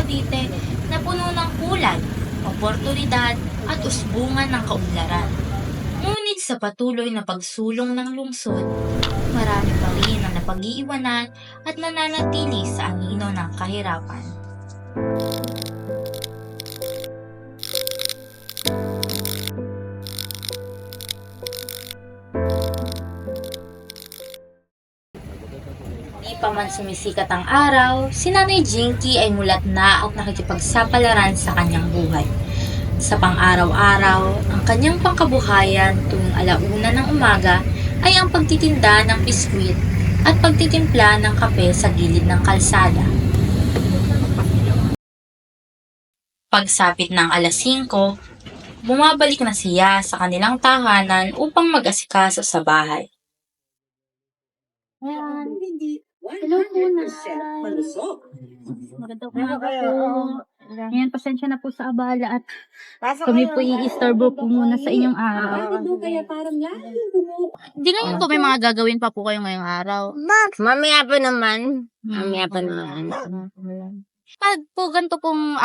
Cavite na puno ng kulay, oportunidad at usbungan ng kaunlaran. Ngunit sa patuloy na pagsulong ng lungsod, marami pa rin ang napag-iiwanan at nananatili sa anino ng kahirapan. Di pa man sumisikat ang araw, si Nanay Jinky ay mulat na at nakikipagsapalaran sa kanyang buhay. Sa pang-araw-araw, ang kanyang pangkabuhayan tuwing alauna ng umaga ay ang pagtitinda ng biskwit at pagtitimpla ng kape sa gilid ng kalsada. Pagsapit ng alas 5, bumabalik na siya sa kanilang tahanan upang mag-asikaso sa bahay. Ayan. Hello po, Nay. Magandang umaga po. Ayan, pasensya na po sa abala at kami po i-istorbo po muna sa inyong araw. Hindi ngayon po may mga gagawin pa po kayo ngayong araw. Mamaya pa naman. Mamaya pa naman. Pag po ganito pong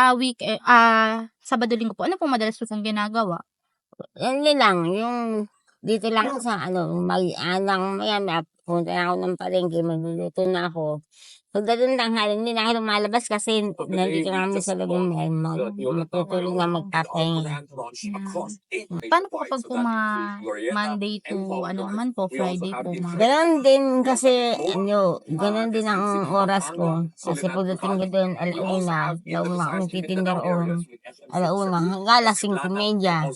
Sabado Linggo po, ano pong madalas po pong ginagawa? Yan lang. Yung dito lang sa mag-anang maya punta na ako ng palengke, magluluto na ako. Pagdating tanghali, hindi na ako lumalabas kasi nandito na kami sa loob ng matutulog na magpapahinga. Paano po kapag po mga Monday to Friday po? Ganon din kasi, ganon din ang oras ko. Kasi pagdating ko doon, alauna ako nagtitinda roon. Alauna, hanggang alas 5:30.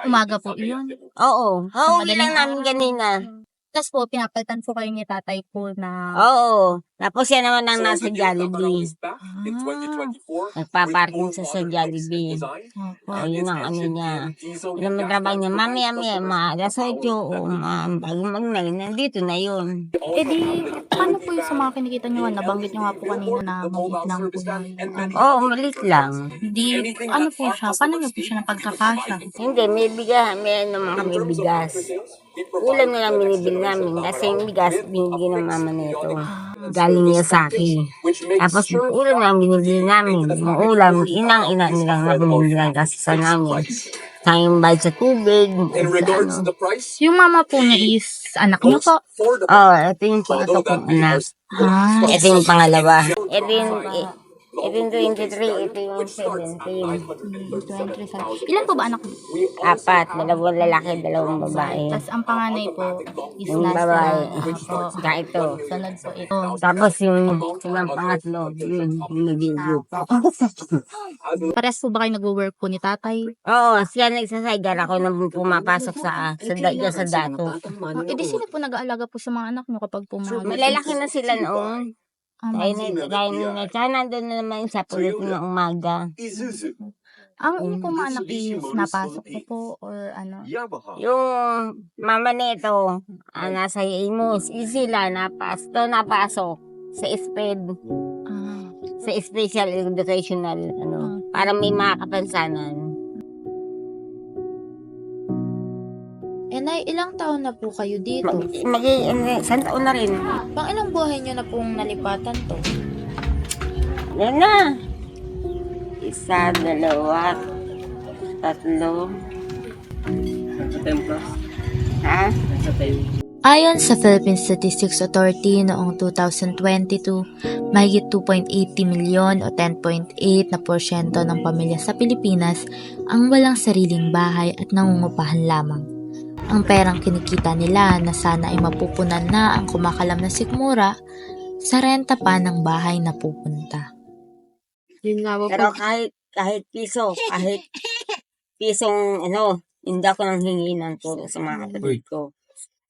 Umaga po iyon? Oo. Uuwi lang namin kanina. Tapos po, pinapalitan po kayo ni tatay po na... Oo. Tapos yan naman ang nasa Jollibee. Nagpaparking sa Jollibee. Ayun ang ano niya. Yun ang trabaho niya. Mamaya, alas 8 o bago mag-9, nandito na yun. Eh di, paano po yung sa mga kinikita nyo? Nabanggit nyo nga po kanina na maliit lang po Oo, malit lang. Di, ano po siya? Paano nyo po siya napagkakasya? Hindi, may naman kami bigas. Ulam na lang binibili namin kasi yung bigas binibigyan ng mama nito. Galing niya sa akin. Tapos ulam na lang binibili namin. Yung ulam, ina nilang na binibili kasi sa namin. Tayong bayad sa tubig. Yung mama po niya is anak niyo po? Oo, ito yung pangato kong anak. Ito yung pangalawa. Ito yung 23, ito yung 17. 23. Ilan po ba anak niyo? 4, 2 lalaki, 2 babae. Tapos ang panganay po is Yung nasa... babae. Opo. Saka ito. Sunod po ito. Tapos yung pangatlo, yung nag-group. Parehas po ba kayo nag-work po ni tatay? Oo, siya nagsasaygar ako na pumapasok sa dato. Eh di sila po nag-aalaga po sa mga anak niyo kapag pumalit? Malalaki na sila noon. Kaya na, tsaka nandun na naman sa pagdating ng umaga. Ang inyo po mga anak is napasok na po or ano? Yung mama nito, nasa Imus, sila napasok sa SPED, sa Special Educational, para may mga kapansanan. Nay, ilang taon na po kayo dito? Isang taon na rin. Pang ilang buhay niyo na pong nalipatan to? Yan na. 1, 2, 3. Ha? Ayon sa Philippine Statistics Authority noong 2022, mahigit 2.80 milyon o 10.8% ng pamilya sa Pilipinas ang walang sariling bahay at nangungupahan lamang. Ang perang kinikita nila na sana ay mapupunan na ang kumakalam na sikmura, sa renta pa ng bahay na pupunta. Pero kahit pisong hindi ako nang hingi ng tulong sa mga kapatid ko.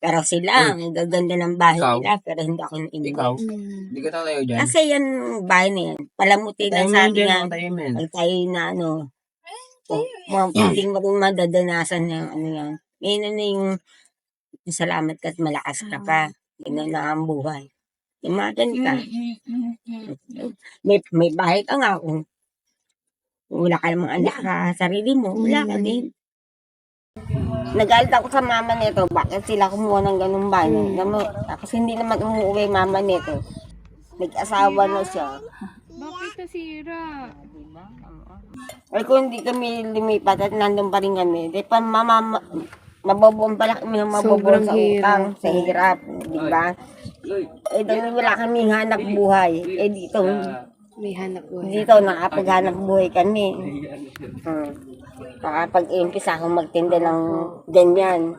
Pero sila, ang gaganda ng bahay nila, pero hindi ako nang Hindi ka tayo dyan. Kasi yan, bahay na yan. Palamuti na sa atin yan. Pag tayo na hindi mo rin madadanasan ng yan. Yan na yung salamat ka at malakas ka pa. Yan na ang buhay. Imagan ka. May bahay ka nga. Kung wala ka namang anak ka, sarili mo, wala ka din. Nagalit ako sa mama nito, bakit sila kumuha ng ganung bahay? Tapos hindi naman umuwi mama nito. Nag-asawa na siya. Bakit nasira. Diba? Ay kung hindi kami lumipat at nandun pa rin kami, di pa mababuang pala kami ng mababuang Sobrang sa utang, sa hirap, di ba? Eh dahil wala kami hanap buhay, eh May hanap buhay. dito nakapaghanap buhay kami. Nakapag-impisa akong magtinda ng ganyan.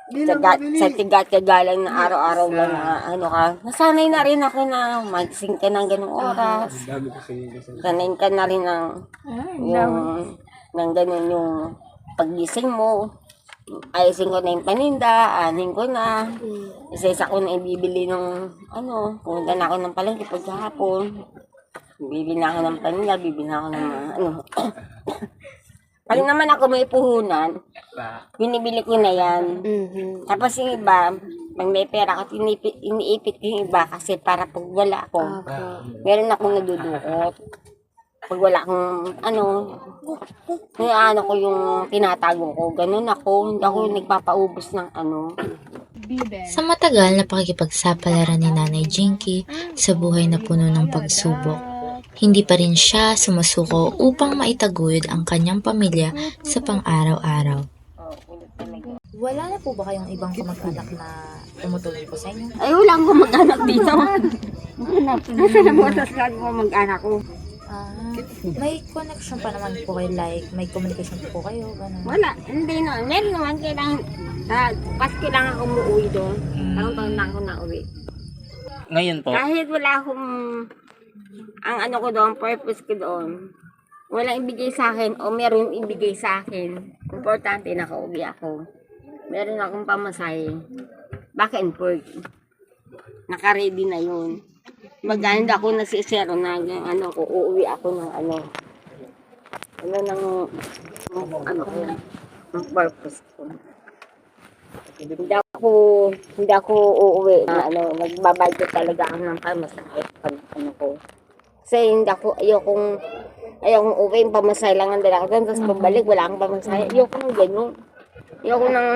Sa tigat kagalang na araw-araw lang na ano ka. Nasanay na rin ako na magsing ka ng ganung oras. Sanay ka na rin ng ganun yung paggising mo. Ayusin ko na yung paninda, anin ko na. Isa-isa ko na ibibili ng pumunta na ako ng palengke pagkahapon. Bibili na ako ng paninda, bibili na ako ng pag naman ako may puhunan, binibili ko na yan. Tapos yung iba, pag may pera ako, iniipit ko yung iba kasi para pag wala ako, meron akong nadudukot. Pag wala akong ko yung tinatago ko, ganun ako, hindi ako nagpapaubos ng Sa matagal na pakikipagsapalaran ni Nanay Jinky sa buhay na puno ng pagsubok, hindi pa rin siya sumusuko upang maitaguyod ang kanyang pamilya sa pang-araw-araw. Wala na po ba kayong ibang kamag-anak na tumutulong po sa inyo? Ay, wala akong mag-anak dito. Nasa nabutas lang ako mag-anak ko. May connection pa naman po kayo, like may communication po kayo? Ganun. Wala, hindi na. Meron naman kailangan, Pasko lang ako umuwi doon. Parang taon lang ako nauwi. Ngayon po, Kahit wala akong, ang ko doon, purpose ko doon, walang ibigay sa akin o meron ibigay sa akin. Importante nakauwi ako. Meron akong pamasahe. Back and forth. Naka-ready na yun. Maganda ako nasisero na ko, uuwi ako ng ng purpose ko. Hindi ako uuwi na nagbabudget talaga ako ng pamasahe pag ko. Kasi ayokong uuwi, yung pamasahe lang ang dala ko doon, tapos pabalik, wala akong pamasahe. Ayokong ganyan. Ayoko nang,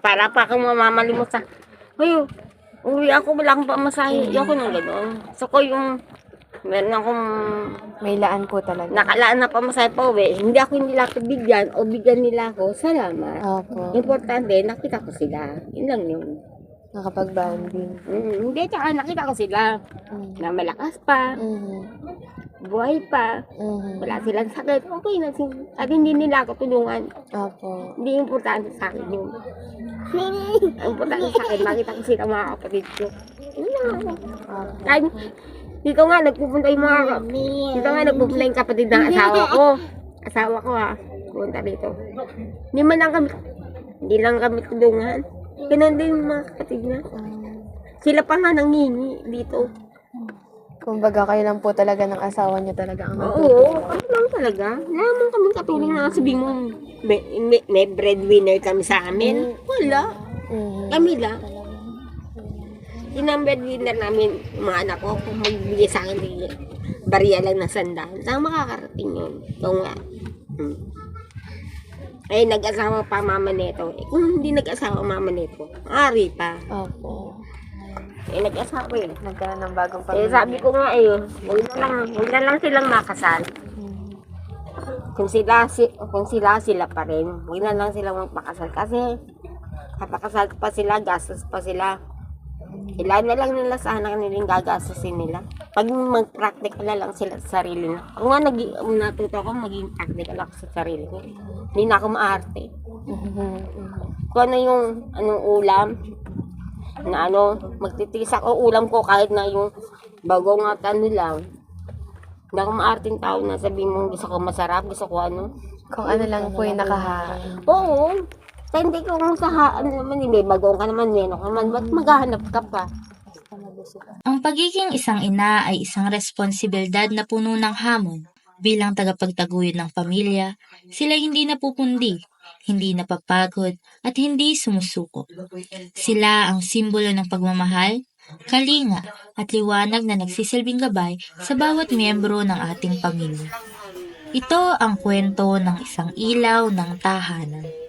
para pa akong mamamalimot sa, uwi ako, wala akong pamasahe. Ayoko nang gano'n. So ko meron akong, May laan po talaga. nakalaan na pamasahe pa uwi, hindi nila ako bigyan o bigyan nila ako, salamat. Opo. Importante, nakita ko sila. Yun lang yun. Nakapag-banding. Hindi, tsaka nakita ko sila na malakas pa, buhay pa, wala silang sakit. Okay na sila. At hindi nila ako tulungan. Opo. Hindi importante sa akin yun. Ang importante sa akin, nakita ko sila mga kapatid ko. Yun lang ako. Kahit dito nga, nagpupunta yung kapatid ng asawa ko. Asawa ko pupunta dito. Hindi lang kami tulungan. Ganun din yung mga kapatid niya. Sila pa nga nangingi dito. Kumbaga kayo lang po talaga ng asawa niyo talaga ang Oo, kami lang talaga. Lamang kami katulong na sabihin mo, may breadwinner kami sa amin. Wala. Kami lang. Yun ang breadwinner namin, mga anak ko, kung magbigay sa akin ng bariya lang na sandal. Saan makakarating yun? Ito nga. Ay, nag-asawa pa mama nito. Kung hindi nag-asawa mama nito, ari pa. Opo. Nag-asawa Nagkaroon ng bagong pamilya. sabi ko nga huwag na lang silang makasal. Kung sila pa rin, huwag na lang silang magpakasal. Kasi, kapakasal pa sila, gastos pa sila. Ilan na lang nila sa anak nilang gagastusin nila. Pag mag-practical na lang sila sa sarili na. Ako nga natuto ako maging practical ako sa sarili ko. Hindi na ako maarte. Kung ano yung anong ulam, na magtitiis ako ulam ko kahit na yung bagong lang. Hindi ako maarting tao na sabihin mo gusto ko masarap, gusto ko Kung ano lang po yung nakahaan. Oo. Kaya hindi ko naman, hindi bagong ka naman, ba't maghahanap ka pa? Ang pagiging isang ina ay isang responsibilidad na puno ng hamon. Bilang tagapagtaguyod ng pamilya, sila hindi napupundi, hindi napapagod, at hindi sumusuko. Sila ang simbolo ng pagmamahal, kalinga, at liwanag na nagsisilbing gabay sa bawat miyembro ng ating pamilya. Ito ang kwento ng isang ilaw ng tahanan.